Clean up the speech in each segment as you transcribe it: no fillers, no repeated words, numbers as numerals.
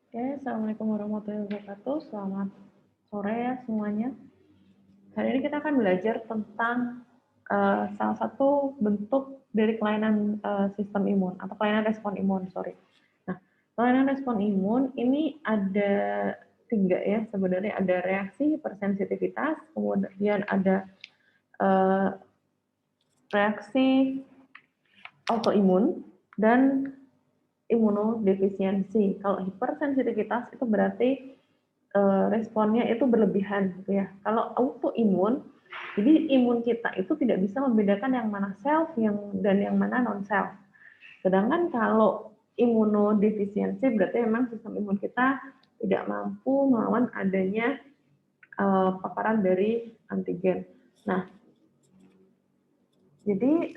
Oke, Assalamualaikum warahmatullahi wabarakatuh. Selamat sore ya semuanya. Hari ini kita akan belajar tentang salah satu bentuk dari kelainan sistem imun atau kelainan respon imun, sorry. Nah, kelainan respon imun ini ada tiga ya sebenarnya, ada reaksi hipersensitivitas, kemudian ada eh, reaksi autoimun dan imunodefisiensi. Kalau hipersensitivitas itu berarti responnya itu berlebihan gitu ya. Kalau autoimun, jadi imun kita itu tidak bisa membedakan yang mana self dan yang mana non self. Sedangkan kalau imunodefisiensi berarti memang sistem imun kita tidak mampu melawan adanya paparan dari antigen. Nah, jadi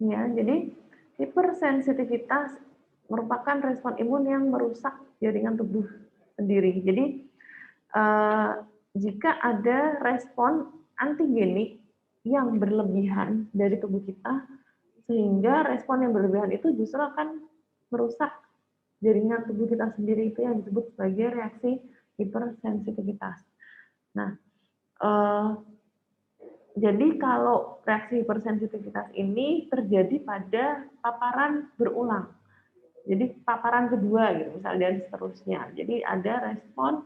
ya, jadi hipersensitivitas merupakan respon imun yang merusak jaringan tubuh sendiri. Jadi jika ada respon antigenik yang berlebihan dari tubuh kita, sehingga respon yang berlebihan itu justru akan merusak jaringan tubuh kita sendiri, itu yang disebut sebagai reaksi hipersensitivitas. Nah, jadi kalau reaksi hipersensitivitas ini terjadi pada paparan berulang. Jadi paparan kedua gitu, misalnya dan seterusnya. Jadi ada respon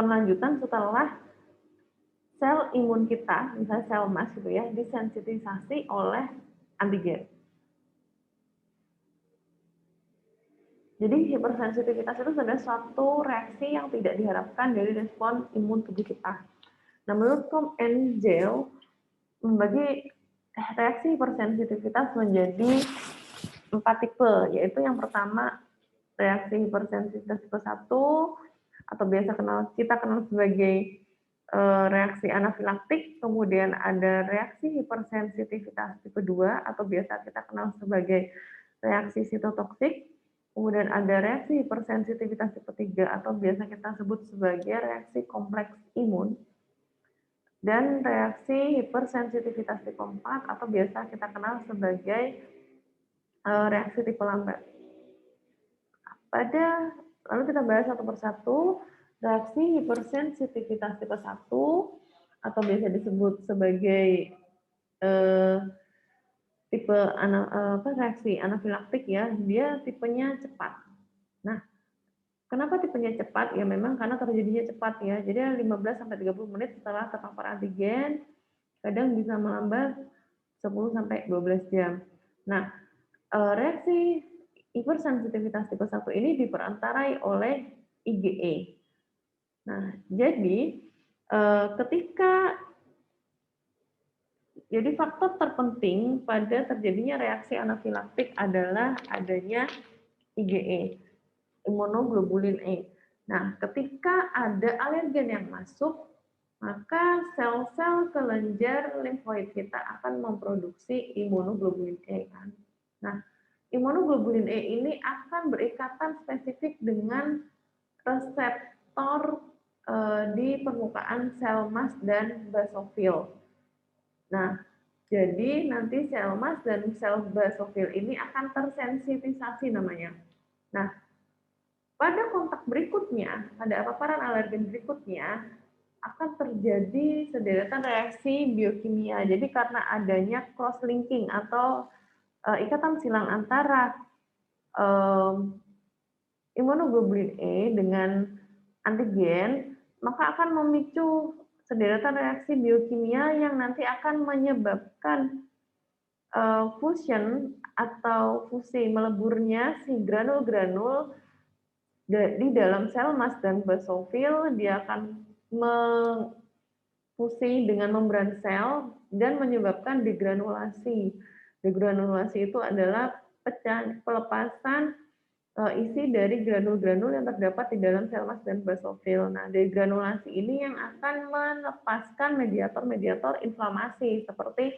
lanjutan setelah sel imun kita, misalnya sel emas gitu ya, disensitisasi oleh antigen. Jadi hipersensitivitas itu adalah suatu reaksi yang tidak diharapkan dari respon imun tubuh kita. Nah, menurut Com and Gale membagi reaksi hipersensitivitas menjadi 4 tipe, yaitu yang pertama reaksi hipersensitivitas tipe 1 atau biasa kita kenal sebagai reaksi anafilaktik, kemudian ada reaksi hipersensitivitas tipe 2 atau biasa kita kenal sebagai reaksi sitotoksik, kemudian ada reaksi hipersensitivitas tipe 3 atau biasa kita sebut sebagai reaksi kompleks imun, dan reaksi hipersensitivitas tipe 4 atau biasa kita kenal sebagai reaksi tipe lambat. Lalu kita bahas satu persatu. Reaksi hipersensitivitas tipe 1 atau biasa disebut sebagai tipe reaksi anafilaktik ya, dia tipenya cepat. Nah, kenapa tipenya cepat? Ya memang karena terjadinya cepat ya. Jadi 15 sampai 30 menit setelah terpapar antigen, kadang bisa melambat 10 sampai 12 jam. Nah, reaksi hipersensitivitas tipe 1 ini diperantarai oleh IgE. Nah, jadi jadi faktor terpenting pada terjadinya reaksi anafilaktik adalah adanya IgE, imunoglobulin E. Nah, ketika ada alergen yang masuk, maka sel-sel kelenjar limfoid kita akan memproduksi imunoglobulin E. Nah, imunoglobulin E ini akan berikatan spesifik dengan reseptor di permukaan sel emas dan basofil. Nah, jadi nanti sel emas dan sel basofil ini akan tersensitisasi namanya. Nah, pada kontak berikutnya, pada paparan alergen berikutnya, akan terjadi sederetan reaksi biokimia. Jadi karena adanya cross-linking atau ikatan silang antara imunoglobulin E dengan antigen, maka akan memicu sederetan reaksi biokimia yang nanti akan menyebabkan fusion atau fusi meleburnya si granul-granul di dalam sel emas dan basofil. Dia akan fusi dengan membran sel dan menyebabkan degranulasi. Degranulasi itu adalah pelepasan isi dari granul-granul yang terdapat di dalam sel emas dan basofil. Nah, degranulasi ini yang akan melepaskan mediator-mediator inflamasi seperti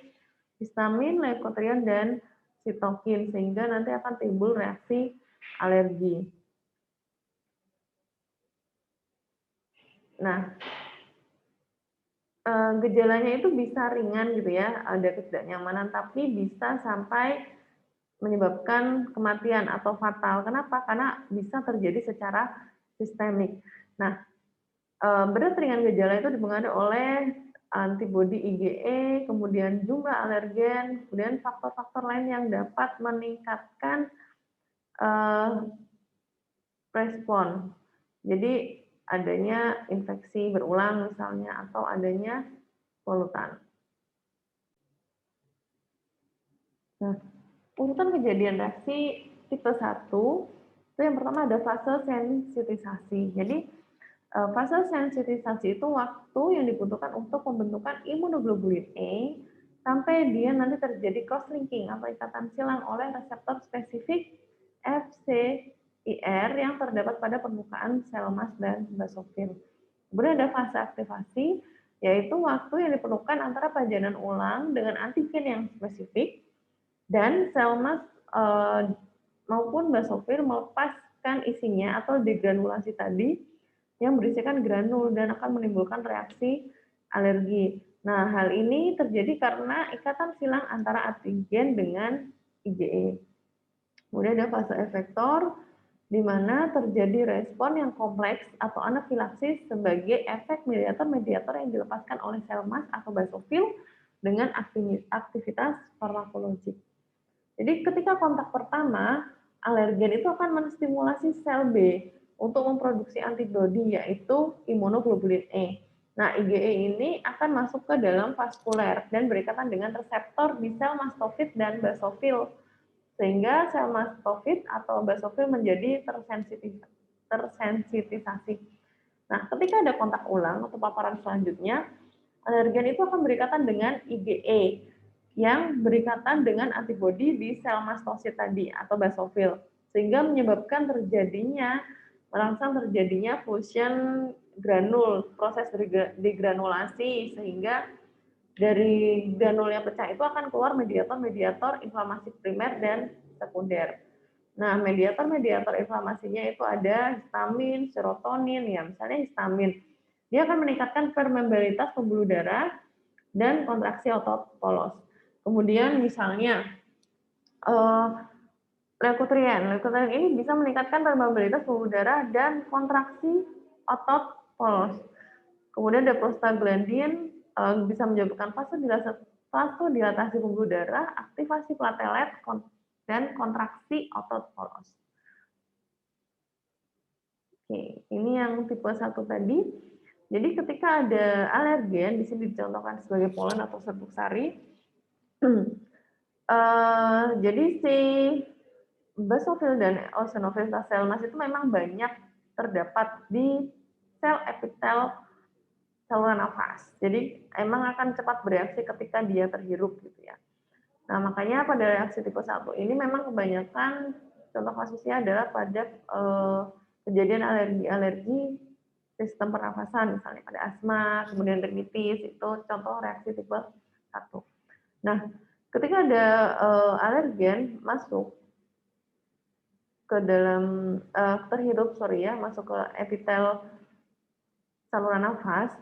histamin, leukotrien, dan sitokin, sehingga nanti akan timbul reaksi alergi. Nah, gejalanya itu bisa ringan gitu ya, ada ketidaknyamanan, tapi bisa sampai menyebabkan kematian atau fatal. Kenapa? Karena bisa terjadi secara sistemik. Nah, berat ringan gejala itu dipengaruhi oleh antibodi IgE, kemudian jumlah alergen, kemudian faktor-faktor lain yang dapat meningkatkan respon. Jadi adanya infeksi berulang misalnya atau adanya polutan. Nah, urutan kejadian reaksi tipe 1 itu yang pertama ada fase sensitisasi. Jadi fase sensitisasi itu waktu yang dibutuhkan untuk pembentukan imunoglobulin E sampai dia nanti terjadi cross-linking atau ikatan silang oleh reseptor spesifik FcIR yang terdapat pada permukaan sel mas dan basofil. Kemudian ada fase aktivasi, yaitu waktu yang diperlukan antara pajanan ulang dengan antigen yang spesifik dan sel mas maupun basofil melepaskan isinya atau degranulasi tadi yang berisikan granul dan akan menimbulkan reaksi alergi. Nah, hal ini terjadi karena ikatan silang antara antigen dengan IgE. Kemudian ada fase efektor, di mana terjadi respon yang kompleks atau anafilaksis sebagai efek mediator-mediator yang dilepaskan oleh sel mas atau basofil dengan aktivitas farmakologik. Jadi ketika kontak pertama, alergen itu akan menstimulasi sel B untuk memproduksi antibodi yaitu imunoglobulin E. Nah, IgE ini akan masuk ke dalam vaskuler dan berikatan dengan reseptor di sel mastofit dan basofil. Sehingga sel mastofit atau basofil menjadi tersensitisasi. Nah, ketika ada kontak ulang atau paparan selanjutnya, alergen itu akan berikatan dengan IgE yang berikatan dengan antibodi di sel mastosit tadi atau basofil, sehingga menyebabkan merangsang terjadinya fusion granul, proses degranulasi, sehingga dari granul yang pecah itu akan keluar mediator-mediator inflamasi primer dan sekunder. Nah, mediator-mediator inflamasinya itu ada histamin, serotonin, ya misalnya histamin. Dia akan meningkatkan permeabilitas pembuluh darah dan kontraksi otot polos. Kemudian misalnya leukotriene ini bisa meningkatkan permeabilitas pembuluh darah dan kontraksi otot polos. Kemudian ada prostaglandin bisa menyebabkan vasodilatasi pembuluh darah, aktivasi platelet, dan kontraksi otot polos. Oke, ini yang tipe 1 tadi. Jadi ketika ada alergen, di sini dicontohkan sebagai polen atau serbuk sari. Jadi si basofil dan eosinofil sel mas itu memang banyak terdapat di sel epitel saluran nafas. Jadi emang akan cepat bereaksi ketika dia terhirup gitu ya. Nah, makanya pada reaksi tipe 1 ini memang kebanyakan contoh kasusnya adalah pada kejadian alergi-alergi sistem pernafasan, misalnya pada asma, kemudian rinitis, itu contoh reaksi tipe 1. Nah, ketika ada alergen masuk ke dalam masuk ke epitel saluran nafas,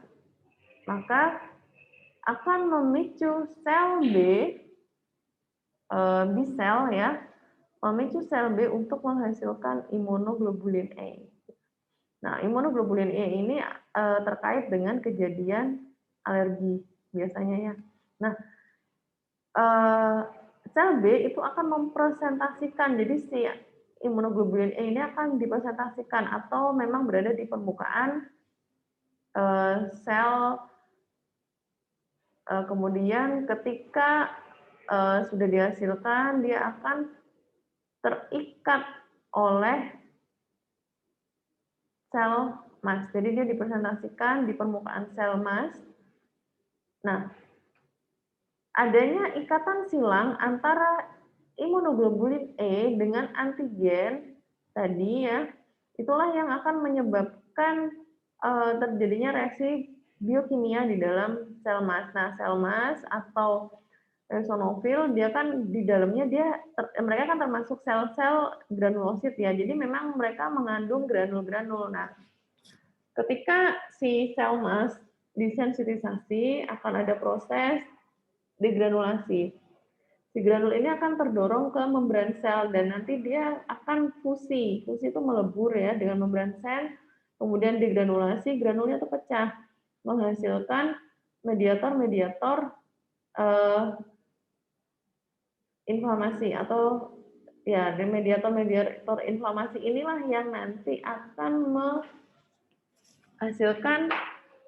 maka akan memicu sel B sel ya, memicu sel B untuk menghasilkan imunoglobulin E. Nah, imunoglobulin E ini terkait dengan kejadian alergi biasanya ya. Nah, sel B itu akan mempresentasikan, jadi si imunoglobulin E ini akan dipresentasikan atau memang berada di permukaan sel. Kemudian ketika sudah dihasilkan, dia akan terikat oleh sel mas. Jadi dia dipresentasikan di permukaan sel mas. Nah, adanya ikatan silang antara imunoglobulin E dengan antigen tadi ya, itulah yang akan menyebabkan terjadinya reaksi biokimia di dalam sel mas. Nah, sel mas atau eosinofil dia kan di dalamnya mereka kan termasuk sel-sel granulosit ya. Jadi memang mereka mengandung granul-granul. Nah, ketika si sel mas disensitisasi akan ada proses degranulasi. Si granul ini akan terdorong ke membran sel dan nanti dia akan fusi. Fusi itu melebur ya dengan membran sel, kemudian degranulasi, granulnya itu pecah, menghasilkan mediator-mediator inflamasi atau ya mediator-mediator inflamasi inilah yang nanti akan menghasilkan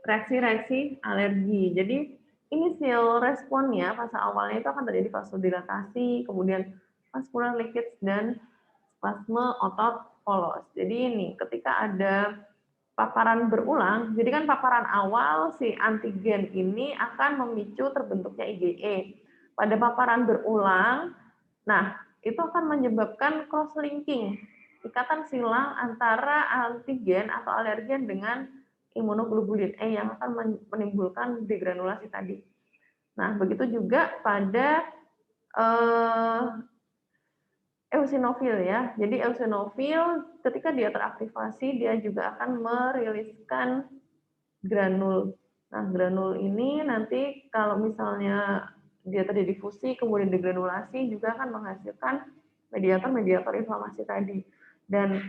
reaksi-reaksi alergi. Jadi initial responnya fase awalnya itu akan terjadi vasodilatasi, kemudian vascular leakage dan spasme otot polos. Jadi ini ketika ada paparan berulang, jadi kan paparan awal si antigen ini akan memicu terbentuknya IgE. Pada paparan berulang, nah itu akan menyebabkan cross-linking, ikatan silang antara antigen atau alergen dengan imunoglobulin E yang akan menimbulkan degranulasi tadi. Nah, begitu juga pada eosinofil ya. Jadi eosinofil ketika dia teraktivasi, dia juga akan meriliskan granul. Nah, granul ini nanti kalau misalnya dia terjadi fusi, kemudian degranulasi, juga akan menghasilkan mediator-mediator inflamasi tadi. Dan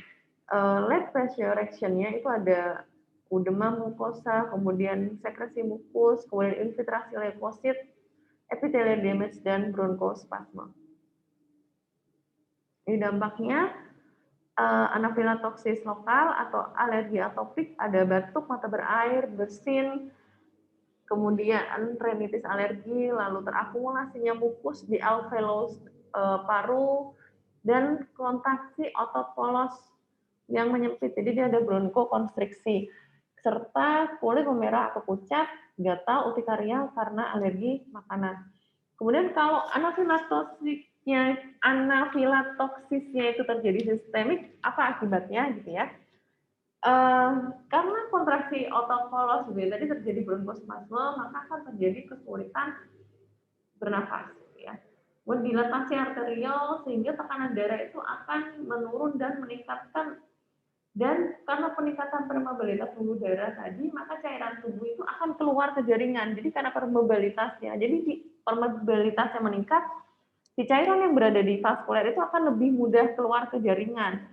late phase reaction-nya itu ada udema mukosa, kemudian sekresi mukus, kemudian infiltrasi leukosit, epithelial damage, dan bronkospasma. Ini dampaknya anafilaktosis lokal atau alergi atopik, ada batuk, mata berair, bersin, kemudian rinitis alergi, lalu terakumulasinya mukus di alveolus paru, dan kontraksi otot polos yang menyempit. Jadi dia ada bronkokonstriksi, serta kulit memerah atau pucat, gatal, urtikaria karena alergi makanan. Kemudian kalau anafilaksisnya itu terjadi sistemik, apa akibatnya gitu ya? Karena kontraksi otot polos tadi terjadi bronkospasme, maka akan terjadi kesulitan bernafas ya. Dilatasi arterial sehingga tekanan darah itu akan menurun dan meningkatkan, dan karena peningkatan permeabilitas pembuluh darah tadi, maka cairan tubuh itu akan keluar ke jaringan. Jadi karena permeabilitasnya, jadi permeabilitasnya meningkat, si cairan yang berada di vaskuler itu akan lebih mudah keluar ke jaringan.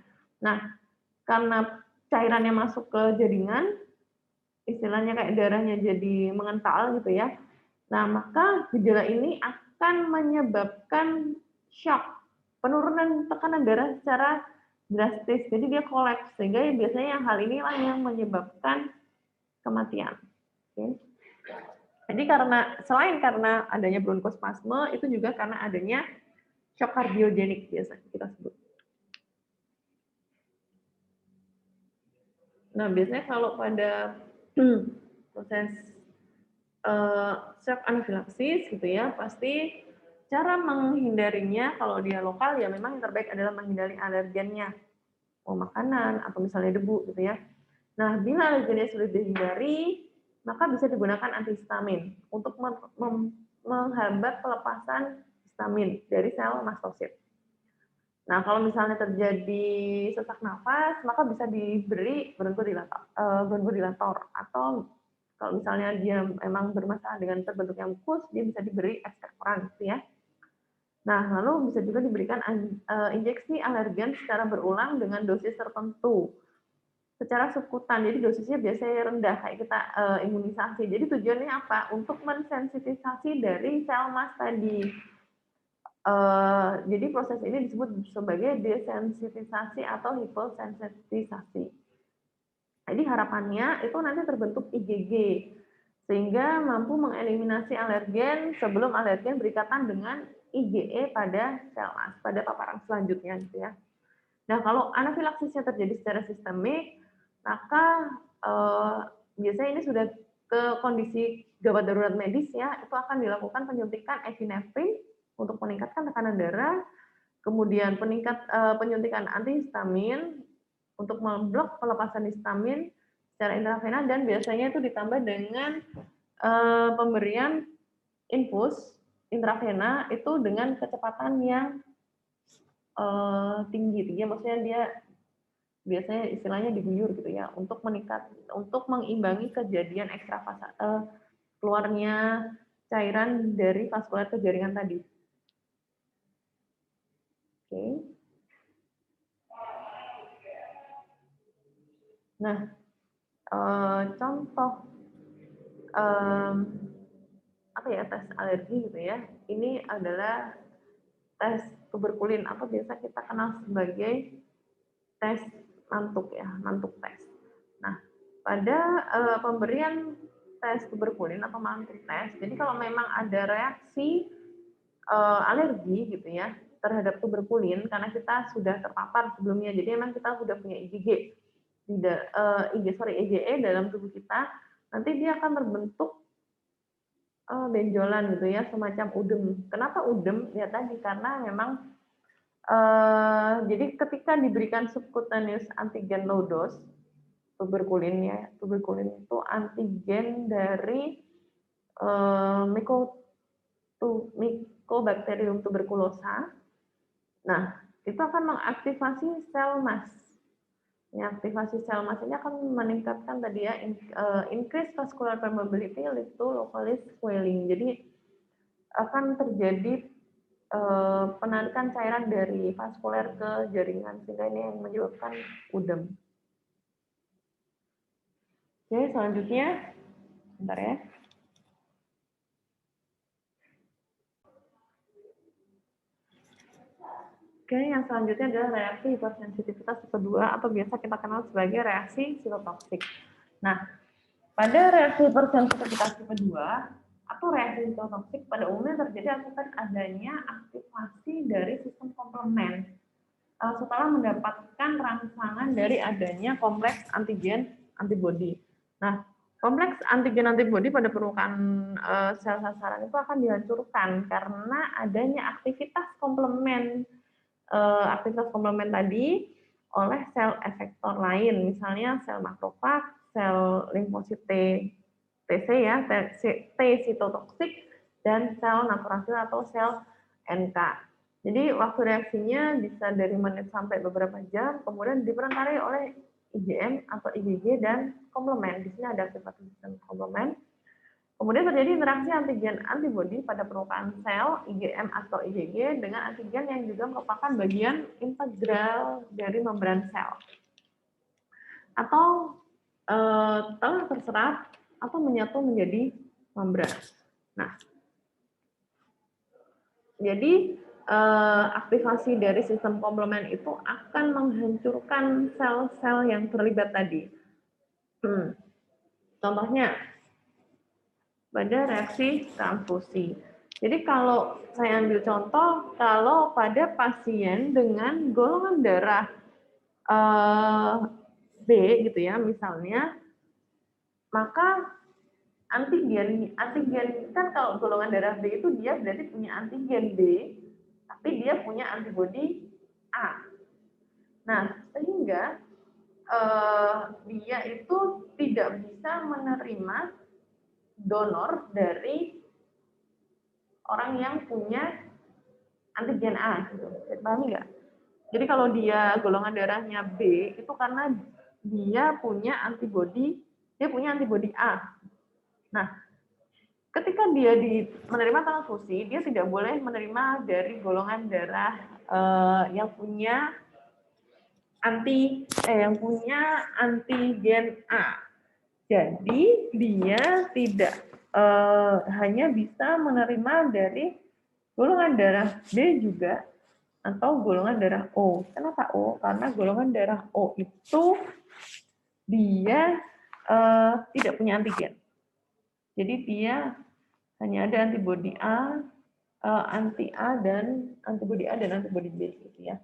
Nah, karena cairannya masuk ke jaringan, istilahnya kayak darahnya jadi mengental gitu ya. Nah, maka gejala ini akan menyebabkan shock, penurunan tekanan darah secara drastis. Jadi dia kolaps, sehingga biasanya hal inilah yang menyebabkan kematian. Oke. Jadi selain karena adanya bronkospasme, itu juga karena adanya shock kardiogenik biasa kita sebut. Nah, biasanya kalau pada proses shock anafilaksis gitu ya, pasti cara menghindarinya kalau dia lokal ya memang yang terbaik adalah menghindari alergennya, makanan atau misalnya debu gitu ya. Nah, bila alergennya sulit dihindari, maka bisa digunakan antihistamin untuk menghambat pelepasan histamin dari sel mastosit. Nah, kalau misalnya terjadi sesak nafas, maka bisa diberi bronchodilator, atau kalau misalnya dia memang bermasalah dengan terbentuknya mukus, dia bisa diberi ekspektoran, gitu ya. Nah, lalu bisa juga diberikan injeksi alergen secara berulang dengan dosis tertentu, secara subkutan. Jadi dosisnya biasanya rendah, kayak kita imunisasi. Jadi tujuannya apa? Untuk mensensitisasi dari sel mas tadi. Jadi proses ini disebut sebagai desensitisasi atau hiposensitisasi. Jadi harapannya itu nanti terbentuk IgG sehingga mampu mengeliminasi alergen sebelum alergen berikatan dengan IgE pada sel mas, pada paparan selanjutnya gitu ya. Nah, kalau anafilaksisnya terjadi secara sistemik, maka biasanya ini sudah ke kondisi gawat darurat medis ya, itu akan dilakukan penyuntikan epinefrin untuk meningkatkan tekanan darah, kemudian penyuntikan antihistamin untuk memblok pelepasan histamin secara intravena, dan biasanya itu ditambah dengan pemberian infus intravena itu dengan kecepatan yang tinggi, maksudnya dia biasanya istilahnya diguyur gitu ya, untuk mengimbangi kejadian keluarnya cairan dari vaskuler ke jaringan tadi. Oke. Nah, contoh apa ya, tes alergi gitu ya. Ini adalah tes tuberkulin atau biasa kita kenal sebagai tes mantuk ya, mantuk tes. Nah, pada pemberian tes tuberkulin atau mantuk tes, jadi kalau memang ada reaksi alergi gitu ya terhadap tuberkulin karena kita sudah terpapar sebelumnya, jadi memang kita sudah punya IgG, IgE dalam tubuh kita, nanti dia akan terbentuk benjolan gitu ya, semacam udem. Kenapa udem? Ya tadi karena memang jadi ketika diberikan subcutaneous antigen low dose tuberkulin ya, tuberkulin itu antigen dari Mycobacterium tuberculosa. Nah, itu akan mengaktifasi sel mas. Ya, aktivasi sel mas ini akan meningkatkan tadi ya, increase vascular permeability lead to localized swelling. Jadi akan terjadi penarikan cairan dari vaskuler ke jaringan, sehingga ini yang menyebabkan udem. Oke, selanjutnya, bentar ya. Oke, yang selanjutnya adalah reaksi hipersensitivitas tipe 2 atau biasa kita kenal sebagai reaksi sitotoksik. Nah, pada reaksi hipersensitivitas tipe 2 atau reaksi sitotoksik pada umumnya terjadi akibat adanya aktivasi dari sistem komplement setelah mendapatkan rangsangan dari adanya kompleks antigen antibodi. Nah, kompleks antigen antibodi pada permukaan sel sasaran itu akan dihancurkan karena adanya aktivitas komplement tadi oleh sel efektor lain, misalnya sel makrofag, sel limfosit TC ya, T sitotoksik, dan sel naturofil atau sel NK. Jadi waktu reaksinya bisa dari menit sampai beberapa jam, kemudian diperantari oleh IgM atau IgG dan komplement. Di sini ada aktivasi sistem komplement. Kemudian terjadi interaksi antigen antibodi pada permukaan sel IgM atau IgG dengan antigen yang juga merupakan bagian integral dari membran sel. Atau telah terserap atau menyatu menjadi membran. Nah, jadi aktivasi dari sistem komplement itu akan menghancurkan sel-sel yang terlibat tadi. Contohnya pada reaksi transfusi. Jadi kalau saya ambil contoh, kalau pada pasien dengan golongan darah B gitu ya misalnya, maka antigen kan kalau golongan darah B itu dia berarti punya antigen B, tapi dia punya antibodi A. Nah, sehingga dia itu tidak bisa menerima donor dari orang yang punya antigen A. Gitu. Pahami nggak? Jadi kalau dia golongan darahnya B, itu karena dia punya antibodi A. Nah, ketika dia menerima transfusi, dia tidak boleh menerima dari golongan darah yang punya antigen A. Jadi dia tidak hanya bisa menerima dari golongan darah B juga atau golongan darah O. Kenapa O? Karena golongan darah O itu dia tidak punya antigen. Jadi dia hanya ada antibodi A, anti-A dan antibodi A dan antibodi B gitu ya.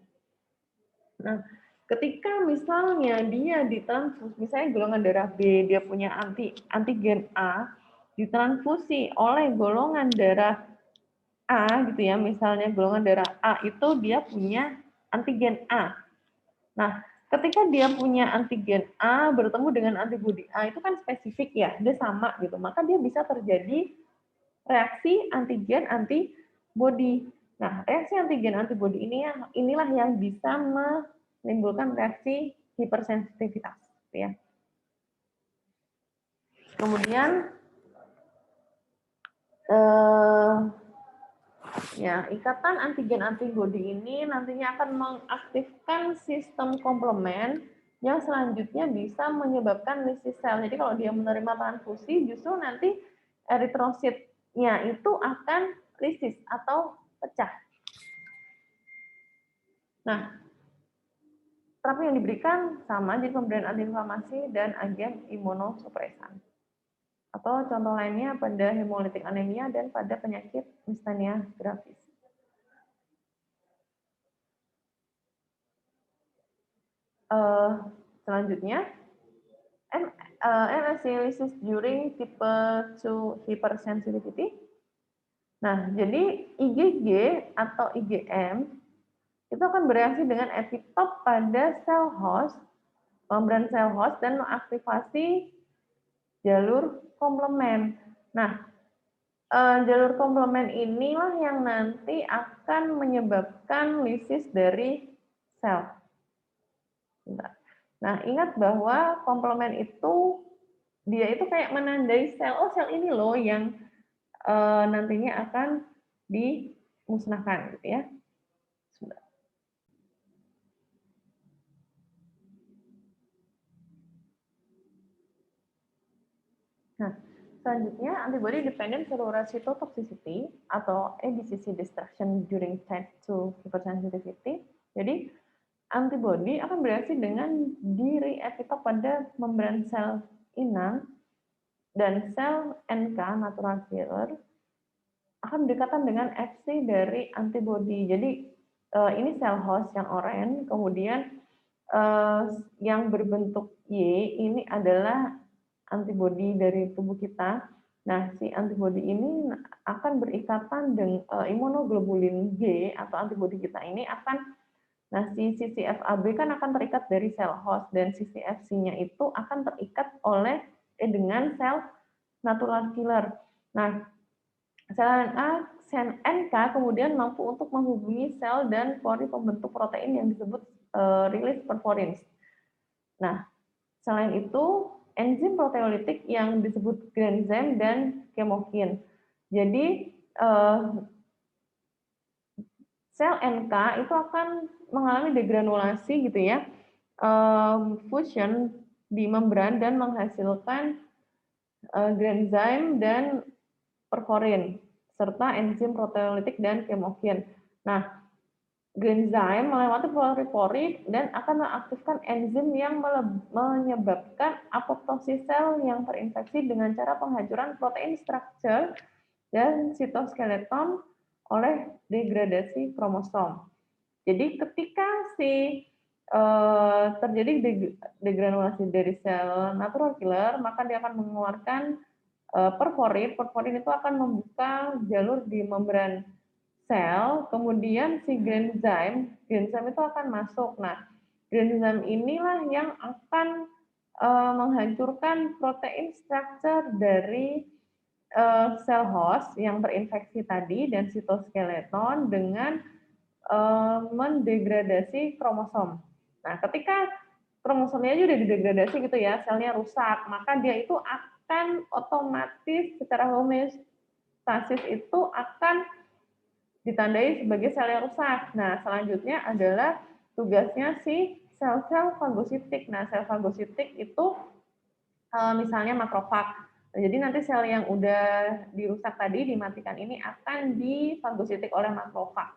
Nah, ketika misalnya dia ditransfusi, misalnya golongan darah B dia punya antigen A, ditransfusi oleh golongan darah A gitu ya, misalnya golongan darah A itu dia punya antigen A. Nah, ketika dia punya antigen A bertemu dengan antibodi A itu kan spesifik ya, dia sama gitu, maka dia bisa terjadi reaksi antigen antibodi. Nah, reaksi antigen antibodi inilah yang bisa menimbulkan reaksi hipersensitivitas, ya. Kemudian ya, ikatan antigen antibodi ini nantinya akan mengaktifkan sistem komplement yang selanjutnya bisa menyebabkan lysis sel. Jadi kalau dia menerima transfusi, justru nanti eritrositnya itu akan lysis atau pecah. Nah, terapi yang diberikan sama, jadi pemberian antiinflamasi dan agen imunosupresan. Atau contoh lainnya pada hemolitik anemia dan pada penyakit miastenia gravis. Selanjutnya, MSc lysis during type 2 hypersensitivity. Nah, jadi IgG atau IgM itu akan bereaksi dengan epitop pada sel host, membran sel host, dan mengaktifasi jalur komplement. Nah, jalur komplement inilah yang nanti akan menyebabkan lysis dari sel. Nah, ingat bahwa komplement itu dia itu kayak menandai sel, oh sel ini loh yang nantinya akan dimusnahkan, gitu ya. Nah, selanjutnya antibody dependent cellular cytotoxicity atau ADCC destruction during type 2 hypersensitivity. Jadi antibody akan bereaksi dengan diri epitop pada membran sel inang dan sel NK natural killer akan berdekatan dengan Fc dari antibody. Jadi ini sel host yang oranye, kemudian yang berbentuk Y ini adalah antibody dari tubuh kita. Nah, si antibody ini akan berikatan dengan imunoglobulin G atau antibody kita ini akan, nah si CCFAB kan akan terikat dari sel host dan CCFC-nya itu akan terikat oleh dengan sel natural killer. Nah, sel NK kemudian mampu untuk menghubungi sel dan pori pembentuk protein yang disebut release perforins. Nah, selain itu enzim proteolitik yang disebut granzyme dan chemokin. Jadi sel NK itu akan mengalami degranulasi gitu ya, fusion di membran dan menghasilkan granzyme dan perforin serta enzim proteolitik dan chemokin. Nah, granzyme melewati pori-pori dan akan mengaktifkan enzim yang menyebabkan apoptosis sel yang terinfeksi dengan cara penghancuran protein struktur dan sitoskeleton oleh degradasi kromosom. Jadi ketika terjadi degranulasi dari sel natural killer, maka dia akan mengeluarkan perforin. Perforin itu akan membuka jalur di membran sel, kemudian si granzyme itu akan masuk. Nah, granzyme inilah yang akan menghancurkan protein struktur dari sel host yang terinfeksi tadi dan sitoskeleton dengan mendegradasi kromosom. Nah, ketika kromosomnya aja udah didegradasi gitu ya, selnya rusak, maka dia itu akan otomatis secara homeostasis itu akan ditandai sebagai sel yang rusak. Nah, selanjutnya adalah tugasnya si sel-sel fagositik. Nah, sel fagositik itu misalnya makrofag. Jadi nanti sel yang udah dirusak tadi, dimatikan ini akan difagositik oleh makrofag.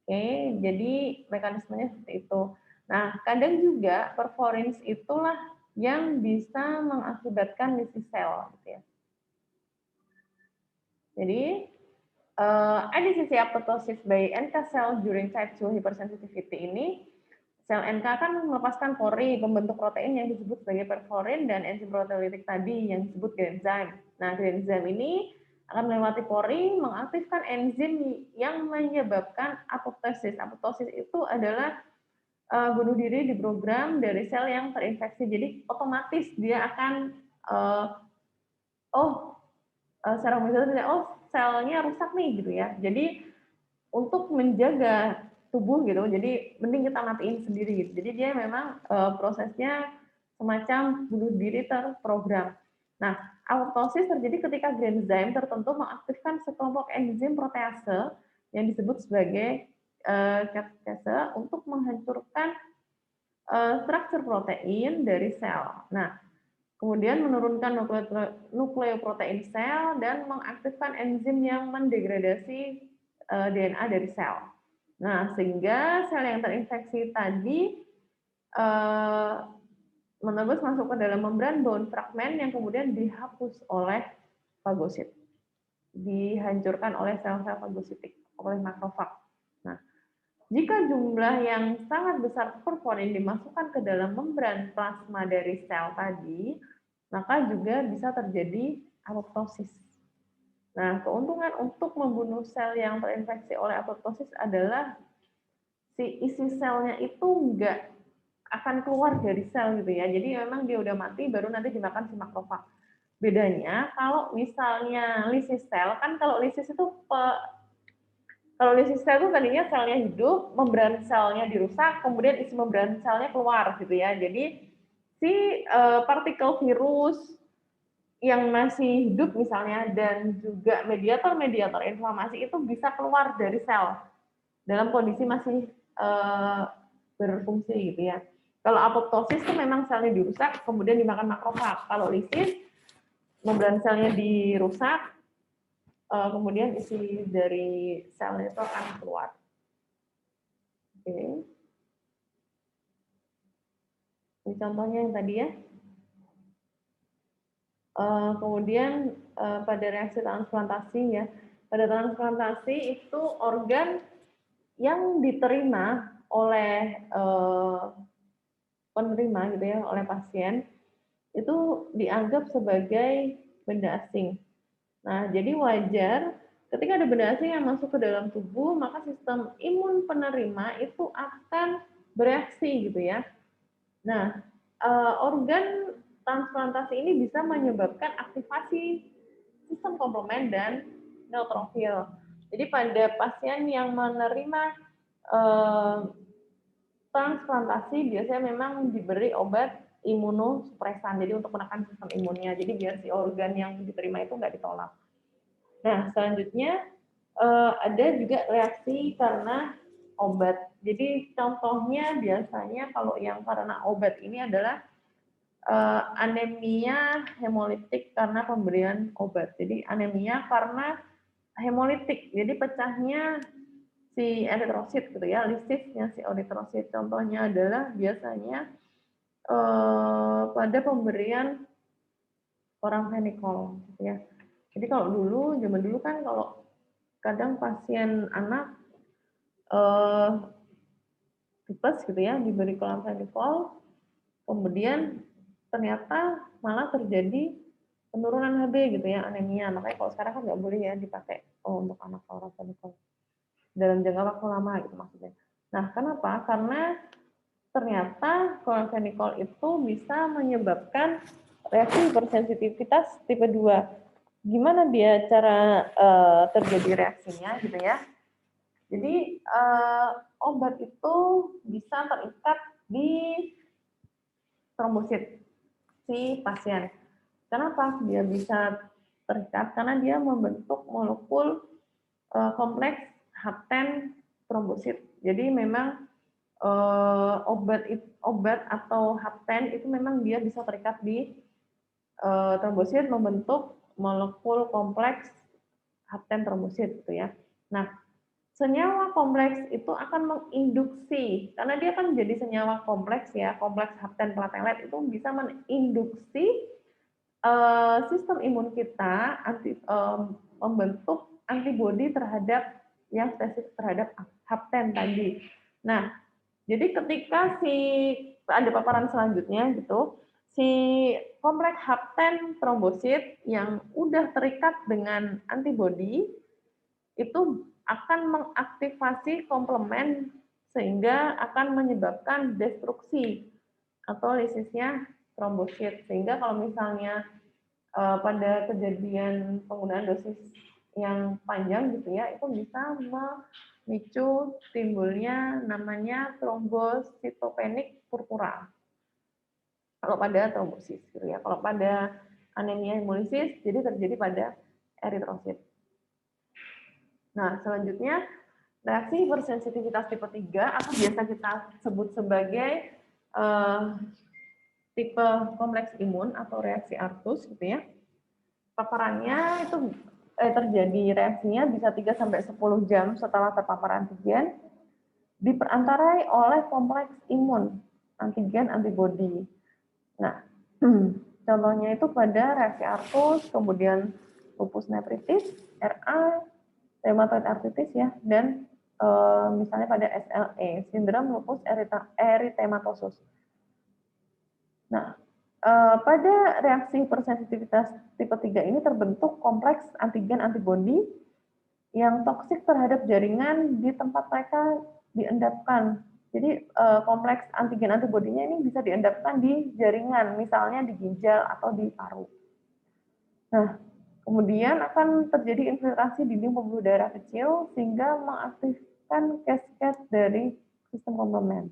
Oke, jadi mekanismenya seperti itu. Nah, kadang juga perforins itulah yang bisa mengakibatkan lysis sel. Gitu ya. Jadi, ada sisi apoptosis by NK cell during type 2 hypersensitivity ini, sel NK kan melepaskan pori pembentuk protein yang disebut sebagai perforin dan enzim proteolitik tadi yang disebut granzyme. Nah, granzyme ini akan melewati pori, mengaktifkan enzim yang menyebabkan apoptosis. Apoptosis itu adalah bunuh diri di program dari sel yang terinfeksi. Jadi otomatis dia akan secara misalnya selnya rusak nih gitu ya. Jadi untuk menjaga tubuh gitu, jadi mending kita matiin sendiri gitu. Jadi dia memang prosesnya semacam bunuh diri terprogram. Nah, apoptosis terjadi ketika granzyme tertentu mengaktifkan sekelompok enzim protease yang disebut sebagai katase untuk menghancurkan struktur protein dari sel. Nah, kemudian menurunkan nukleoprotein sel dan mengaktifkan enzim yang mendegradasi DNA dari sel. Nah, sehingga sel yang terinfeksi tadi menembus masuk ke dalam membran bone fragment yang kemudian dihapus oleh fagosit, dihancurkan oleh sel-sel fagositik, oleh makrofag. Nah, jika jumlah yang sangat besar perporin dimasukkan ke dalam membran plasma dari sel tadi, maka juga bisa terjadi apoptosis. Nah, keuntungan untuk membunuh sel yang terinfeksi oleh apoptosis adalah si isi selnya itu nggak akan keluar dari sel gitu ya. Jadi memang dia udah mati baru nanti dimakan si makrofag. Bedanya kalau misalnya lisis sel, kan kalau lisis itu kalau lisis sel itu tadinya selnya hidup, membran selnya dirusak, kemudian isi membran selnya keluar gitu ya. Jadi si partikel virus yang masih hidup misalnya dan juga mediator-mediator inflamasi itu bisa keluar dari sel dalam kondisi masih berfungsi gitu ya. Kalau apoptosis itu memang selnya dirusak kemudian dimakan makrofag. Kalau lisis membran selnya dirusak kemudian isi dari selnya itu akan keluar. Oke. Ini contohnya yang tadi ya. Kemudian pada reaksi transplantasi ya. Pada transplantasi itu organ yang diterima oleh penerima gitu ya, oleh pasien itu dianggap sebagai benda asing. Nah, jadi wajar ketika ada benda asing yang masuk ke dalam tubuh, maka sistem imun penerima itu akan bereaksi gitu ya. Nah, organ transplantasi ini bisa menyebabkan aktivasi sistem komplement dan neutrofil. Jadi pada pasien yang menerima transplantasi biasanya memang diberi obat imunosupresan, jadi untuk menekan sistem imunnya. Jadi biar si organ yang diterima itu nggak ditolak. Nah, selanjutnya ada juga reaksi karena obat. Jadi contohnya biasanya kalau yang karena obat ini adalah anemia hemolitik karena pemberian obat. Jadi anemia karena hemolitik, jadi pecahnya si eritrosit gitu ya, lisisnya si eritrosit. Contohnya adalah biasanya pada pemberian chloramphenicol gitu ya. Jadi kalau dulu, zaman dulu kan kalau kadang pasien anak tipes gitu ya, diberi chloramphenicol, kemudian ternyata malah terjadi penurunan HB gitu ya, anemia. Makanya kalau sekarang kan nggak boleh ya dipakai untuk anak chloramphenicol dalam jangka waktu lama gitu maksudnya. Nah, kenapa? Karena ternyata chloramphenicol itu bisa menyebabkan reaksi hipersensitivitas tipe 2. Gimana dia cara terjadi reaksinya gitu ya. Jadi obat itu bisa terikat di trombosit si pasien. Kenapa dia bisa terikat? Karena dia membentuk molekul kompleks hapten trombosit. Jadi memang obat atau hapten itu memang dia bisa terikat di trombosit membentuk molekul kompleks hapten trombosit gitu ya. Nah, senyawa kompleks itu akan menginduksi, karena dia kan jadi senyawa kompleks ya, kompleks hapten platelet itu bisa menginduksi sistem imun kita membentuk antibodi terhadap yang spesifik terhadap hapten tadi. Nah, jadi ketika ada paparan selanjutnya gitu, si kompleks hapten trombosit yang udah terikat dengan antibodi itu akan mengaktifasi komplement sehingga akan menyebabkan destruksi atau lisisnya trombosit. Sehingga kalau misalnya pada kejadian penggunaan dosis yang panjang gitu ya, itu bisa memicu timbulnya namanya trombositopenik purpura. Kalau pada trombosis gitu ya. Kalau pada anemia hemolisis jadi terjadi pada eritrosit. Nah, selanjutnya reaksi hipersensitivitas tipe 3 atau biasa kita sebut sebagai tipe kompleks imun atau reaksi Artus gitu ya. Paparannya itu terjadi reaksinya bisa 3 sampai 10 jam setelah terpapar antigen, diperantarai oleh kompleks imun, antigen antibodi. Nah, contohnya itu pada reaksi Artus, kemudian lupus nephritis, RA, rheumatoid arthritis ya, dan misalnya pada SLE, sindrom lupus erythematosus. Nah, pada reaksi hipersensitivitas tipe 3 ini terbentuk kompleks antigen antibodi yang toksik terhadap jaringan di tempat mereka diendapkan. Jadi kompleks antigen antibodinya ini bisa diendapkan di jaringan, misalnya di ginjal atau di paru. Nah, kemudian akan terjadi infiltrasi dinding pembuluh darah kecil sehingga mengaktifkan cascade dari sistem komplement.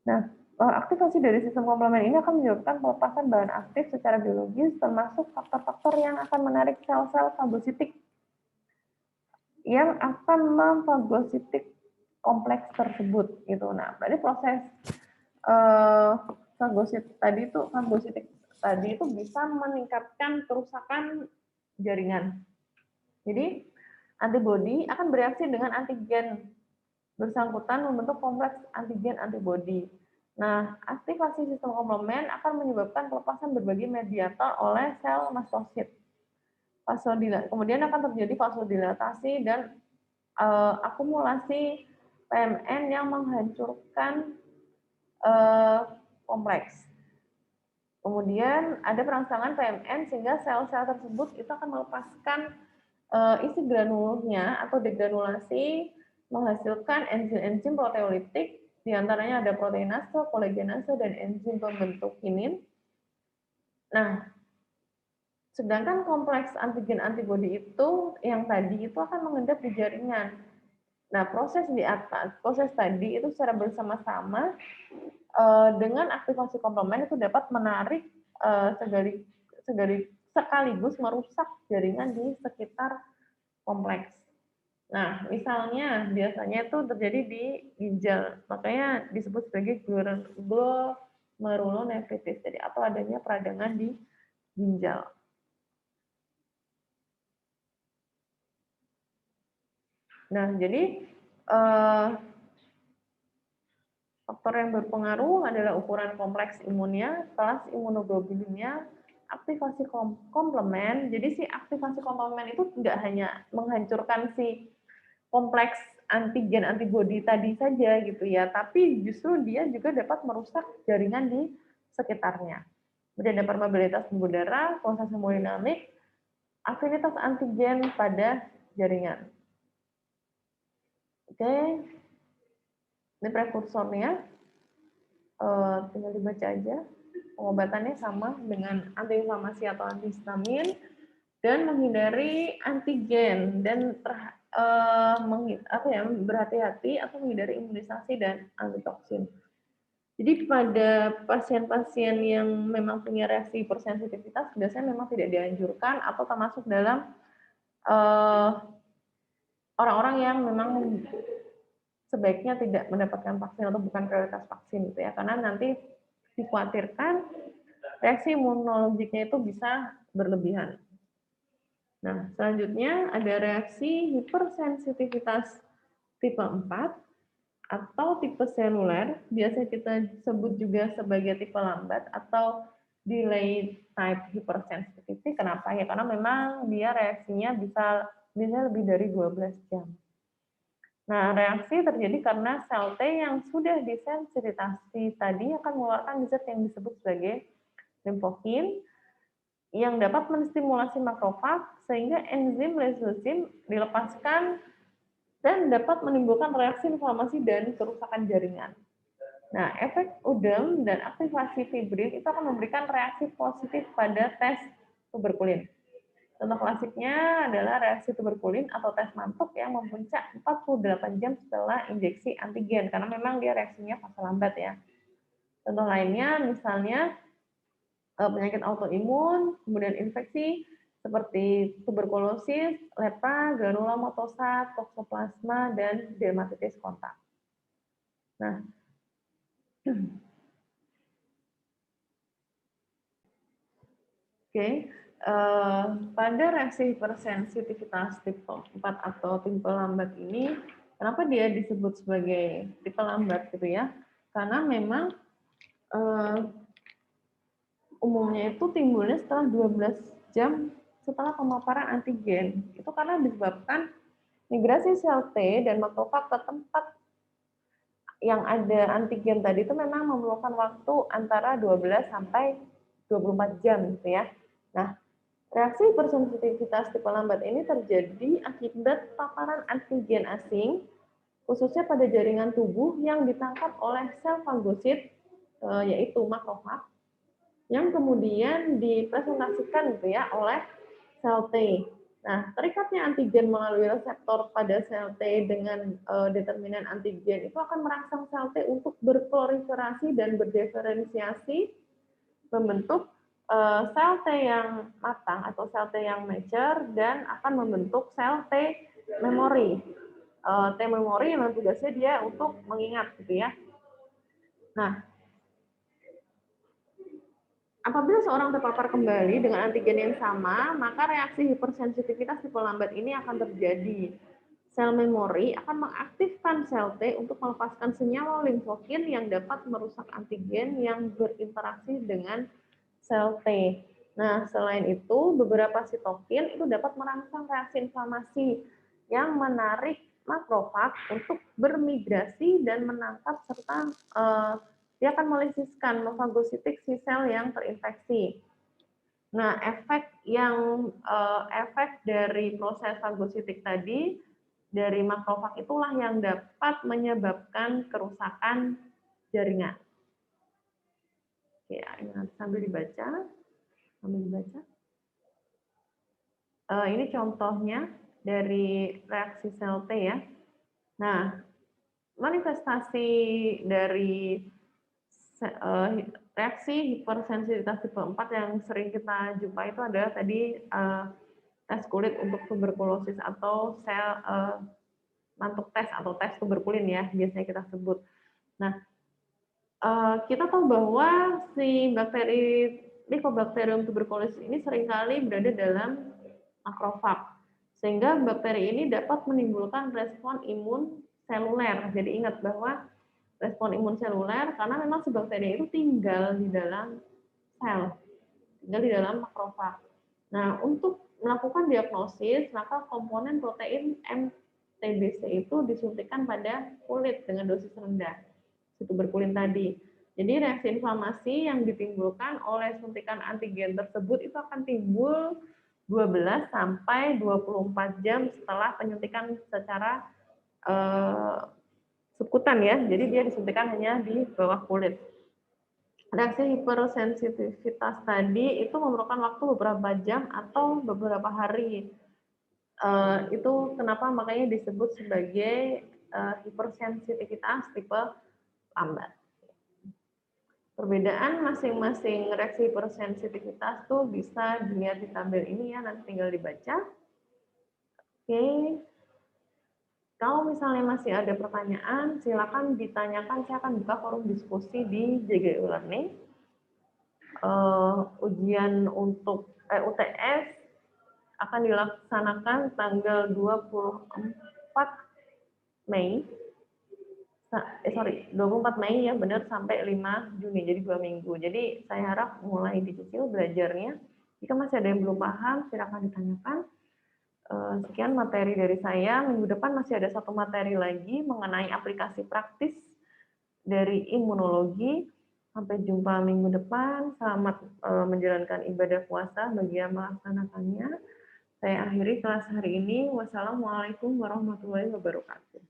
Nah, aktivasi dari sistem komplement ini akan menyebabkan pelepasan bahan aktif secara biologis, termasuk faktor-faktor yang akan menarik sel-sel fagositik yang akan memfagositik kompleks tersebut. Gitu. Nah, berarti proses fagositik tadi itu bisa meningkatkan kerusakan jaringan. Jadi, antibodi akan bereaksi dengan antigen bersangkutan membentuk kompleks antigen antibodi. Nah, aktivasi sistem komplement akan menyebabkan pelepasan berbagai mediator oleh sel mastosit. Kemudian akan terjadi vasodilatasi dan akumulasi PMN yang menghancurkan kompleks. Kemudian ada perangsangan PMN sehingga sel-sel tersebut itu akan melepaskan isi granulnya atau degranulasi, menghasilkan enzim-enzim proteolitik, diantaranya ada proteinase, kolagenase, dan enzim pembentuk kinin. Nah, sedangkan kompleks antigen antibodi itu yang tadi itu akan mengendap di jaringan. Nah, proses tadi itu secara bersama-sama dengan aktivasi komplement itu dapat menarik sekaligus merusak jaringan di sekitar kompleks. Nah, misalnya biasanya itu terjadi di ginjal, makanya disebut sebagai glomerulonefritis, jadi atau adanya peradangan di ginjal. Nah, jadi faktor yang berpengaruh adalah ukuran kompleks imunnya, kelas imunoglobulinnya, aktivasi komplement. Jadi si aktivasi komplement itu tidak hanya menghancurkan si kompleks antigen antibodi tadi saja gitu ya, tapi justru dia juga dapat merusak jaringan di sekitarnya. Kemudian ada permeabilitas pembuluh darah, proses hemodinamik, afinitas antigen pada jaringan. Oke, ini prekursornya, tinggal dibaca aja. Pengobatannya sama dengan antiinflamasi atau antihistamin dan menghindari antigen dan berhati-hati atau menghindari imunisasi dan antitoksin. Jadi pada pasien-pasien yang memang punya reaksi hipersensitivitas biasanya memang tidak dianjurkan atau termasuk dalam orang-orang yang memang sebaiknya tidak mendapatkan vaksin atau bukan prioritas vaksin gitu ya, karena nanti dikhawatirkan reaksi imunologiknya itu bisa berlebihan. Nah, selanjutnya ada reaksi hipersensitivitas tipe 4 atau tipe seluler, biasa kita sebut juga sebagai tipe lambat atau delayed type hypersensitivity. Kenapa? Ya karena memang dia reaksinya bisa lebih dari 12 jam. Nah, reaksi terjadi karena sel T yang sudah disensitasi tadi akan mengeluarkan zat yang disebut sebagai limfokin yang dapat menstimulasi makrofag sehingga enzim leukosin dilepaskan dan dapat menimbulkan reaksi inflamasi dan kerusakan jaringan. Nah, efek udem dan aktivasi fibrin itu akan memberikan reaksi positif pada tes tuberkulin. Contoh klasiknya adalah reaksi tuberkulin atau tes mantuk yang memuncak 48 jam setelah injeksi antigen, karena memang dia reaksinya fase lambat ya. Contoh lainnya misalnya penyakit autoimun, kemudian infeksi seperti tuberkulosis, lepra, granulomatosat, toksoplasma, dan dermatitis kontak. Nah, oke, pada reaksi hipersensitivitas tipe 4 atau tipe lambat ini, kenapa dia disebut sebagai tipe lambat gitu ya? Karena memang umumnya itu timbulnya setelah 12 jam setelah pemaparan antigen. Itu karena disebabkan migrasi sel T dan makrofag ke tempat yang ada antigen tadi itu memang memerlukan waktu antara 12 sampai 24 jam gitu ya. Nah, reaksi hipersensitivitas tipe lambat ini terjadi akibat paparan antigen asing, khususnya pada jaringan tubuh yang ditangkap oleh sel fagosit, yaitu makrofag, yang kemudian dipresentasikan gitu ya oleh sel T. Nah, terikatnya antigen melalui reseptor pada sel T dengan determinan antigen itu akan merangsang sel T untuk berproliferasi dan berdiferensiasi membentuk sel T yang matang atau sel T yang mature dan akan membentuk sel T memori. T memori yang tugasnya dia untuk mengingat gitu ya. Nah, apabila seorang terpapar kembali dengan antigen yang sama, maka reaksi hipersensitivitas tipe lambat ini akan terjadi. Sel memori akan mengaktifkan sel T untuk melepaskan senyawa limfokin yang dapat merusak antigen yang berinteraksi dengan sel T. Nah, selain itu, beberapa sitokin itu dapat merangsang reaksi inflamasi yang menarik makrofag untuk bermigrasi dan menangkap serta dia akan melisiskan fagositik si sel yang terinfeksi. Nah, efek dari proses fagositik tadi dari makrofag itulah yang dapat menyebabkan kerusakan jaringan. Oke, ini sambil dibaca. Ini contohnya dari reaksi sel T ya. Nah, manifestasi dari reaksi hipersensitivitas tipe 4 yang sering kita jumpai itu adalah tadi tes kulit untuk tuberkulosis atau sel mantuk tes atau tes tuberkulin ya biasanya kita sebut. Nah, kita tahu bahwa si bakteri Mycobacterium tuberculosis ini seringkali berada dalam makrofag, sehingga bakteri ini dapat menimbulkan respon imun seluler. Jadi ingat bahwa respon imun seluler karena memang si bakteri itu tinggal di dalam sel, tinggal di dalam makrofag. Nah, untuk melakukan diagnosis, maka komponen protein MTBC itu disuntikkan pada kulit dengan dosis rendah, si tuberkulin tadi. Jadi reaksi inflamasi yang ditimbulkan oleh suntikan antigen tersebut itu akan timbul 12 sampai 24 jam setelah penyuntikan secara subkutan ya. Jadi dia disuntikan hanya di bawah kulit. Reaksi hipersensitivitas tadi itu memerlukan waktu beberapa jam atau beberapa hari. Itu kenapa makanya disebut sebagai hipersensitivitas tipe lambat. Perbedaan masing-masing reaksi hipersensitivitas tuh bisa dilihat di tabel ini ya, nanti tinggal dibaca. Oke. Kalau misalnya masih ada pertanyaan, silakan ditanyakan. Saya akan buka forum diskusi di JGU Learning. Ujian untuk UTS akan dilaksanakan tanggal 24 Mei. 24 Mei ya benar sampai 5 Juni, jadi 2 minggu. Jadi saya harap mulai dicicil belajarnya. Jika masih ada yang belum paham, silakan ditanyakan. Sekian materi dari saya. Minggu depan masih ada satu materi lagi mengenai aplikasi praktis dari imunologi. Sampai jumpa minggu depan. Selamat menjalankan ibadah puasa bagi yang melaksanakannya. Saya akhiri kelas hari ini. Wassalamualaikum warahmatullahi wabarakatuh.